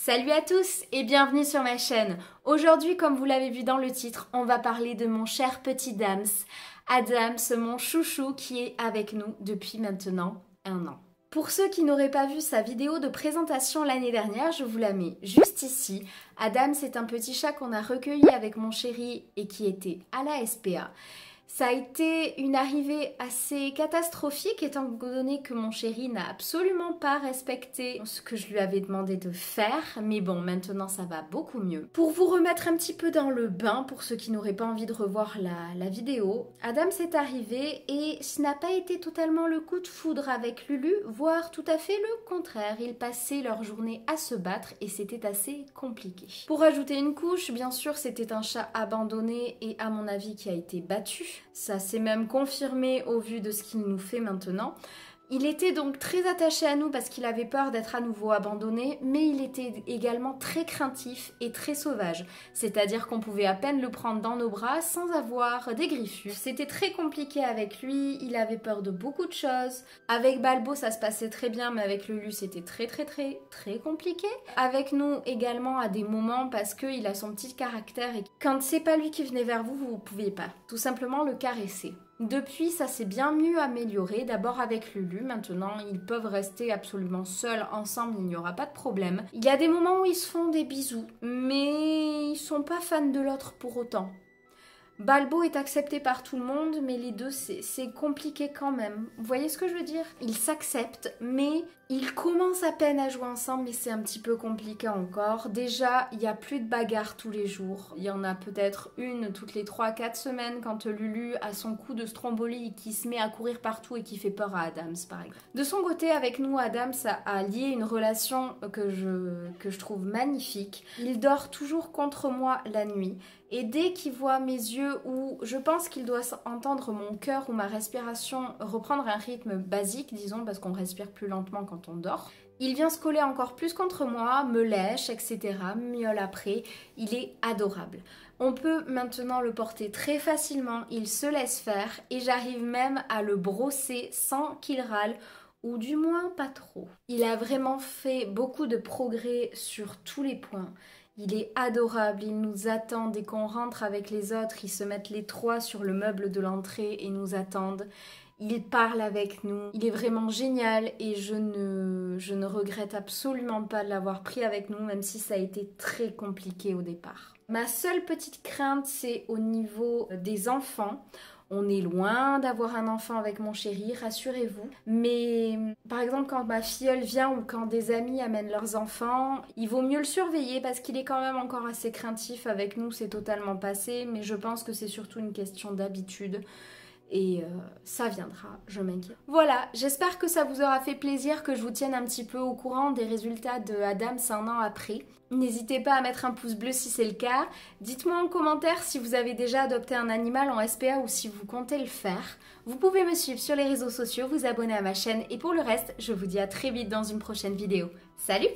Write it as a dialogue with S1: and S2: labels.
S1: Salut à tous et bienvenue sur ma chaîne. Aujourd'hui, comme vous l'avez vu dans le titre, on va parler de mon cher petit Dams. Adams, mon chouchou qui est avec nous depuis maintenant 1 an. Pour ceux qui n'auraient pas vu sa vidéo de présentation l'année dernière, je vous la mets juste ici. Adams est un petit chat qu'on a recueilli avec mon chéri et qui était à la SPA. Ça a été une arrivée assez catastrophique étant donné que mon chéri n'a absolument pas respecté ce que je lui avais demandé de faire. Mais bon, maintenant ça va beaucoup mieux. Pour vous remettre un petit peu dans le bain, pour ceux qui n'auraient pas envie de revoir la vidéo, Adams est arrivé et ce n'a pas été totalement le coup de foudre avec Lulu, voire tout à fait le contraire. Ils passaient leur journée à se battre et c'était assez compliqué. Pour ajouter une couche, bien sûr, c'était un chat abandonné et à mon avis qui a été battu. Ça s'est même confirmé au vu de ce qu'il nous fait maintenant. Il était donc très attaché à nous parce qu'il avait peur d'être à nouveau abandonné, mais il était également très craintif et très sauvage. C'est-à-dire qu'on pouvait à peine le prendre dans nos bras sans avoir des griffures. C'était très compliqué avec lui, il avait peur de beaucoup de choses. Avec Balbo, ça se passait très bien, mais avec Lulu, c'était très compliqué. Avec nous également à des moments parce qu'il a son petit caractère et quand c'est pas lui qui venait vers vous, vous ne pouviez pas tout simplement le caresser. Depuis, ça s'est bien mieux amélioré, d'abord avec Lulu, maintenant ils peuvent rester absolument seuls ensemble, il n'y aura pas de problème. Il y a des moments où ils se font des bisous, mais ils sont pas fans de l'autre pour autant. Balbo est accepté par tout le monde, mais les deux, c'est compliqué quand même. Vous voyez ce que je veux dire? Ils s'acceptent, mais ils commencent à peine à jouer ensemble, mais c'est un petit peu compliqué encore. Déjà, il n'y a plus de bagarre tous les jours. Il y en a peut-être une toutes les 3-4 semaines quand Lulu a son coup de stromboli qui se met à courir partout et qui fait peur à Adams, par exemple. De son côté, avec nous, Adams a lié une relation que je trouve magnifique. Il dort toujours contre moi la nuit. Et dès qu'il voit mes yeux où je pense qu'il doit entendre mon cœur ou ma respiration reprendre un rythme basique, disons, parce qu'on respire plus lentement quand on dort, il vient se coller encore plus contre moi, me lèche, etc., miaule après. Il est adorable. On peut maintenant le porter très facilement, il se laisse faire et j'arrive même à le brosser sans qu'il râle, ou du moins pas trop. Il a vraiment fait beaucoup de progrès sur tous les points. Il est adorable, il nous attend dès qu'on rentre avec les autres, ils se mettent les trois sur le meuble de l'entrée et nous attendent. Il parle avec nous, il est vraiment génial et je ne regrette absolument pas de l'avoir pris avec nous, même si ça a été très compliqué au départ. Ma seule petite crainte, c'est au niveau des enfants. On est loin d'avoir un enfant avec mon chéri, rassurez-vous. Mais par exemple, quand ma filleule vient ou quand des amis amènent leurs enfants, il vaut mieux le surveiller parce qu'il est quand même encore assez craintif avec nous. C'est totalement passé, mais je pense que c'est surtout une question d'habitude. Et ça viendra, je m'inquiète. Voilà, j'espère que ça vous aura fait plaisir que je vous tienne un petit peu au courant des résultats de Adams 1 an après. N'hésitez pas à mettre un pouce bleu si c'est le cas. Dites-moi en commentaire si vous avez déjà adopté un animal en SPA ou si vous comptez le faire. Vous pouvez me suivre sur les réseaux sociaux, vous abonner à ma chaîne et pour le reste, je vous dis à très vite dans une prochaine vidéo. Salut!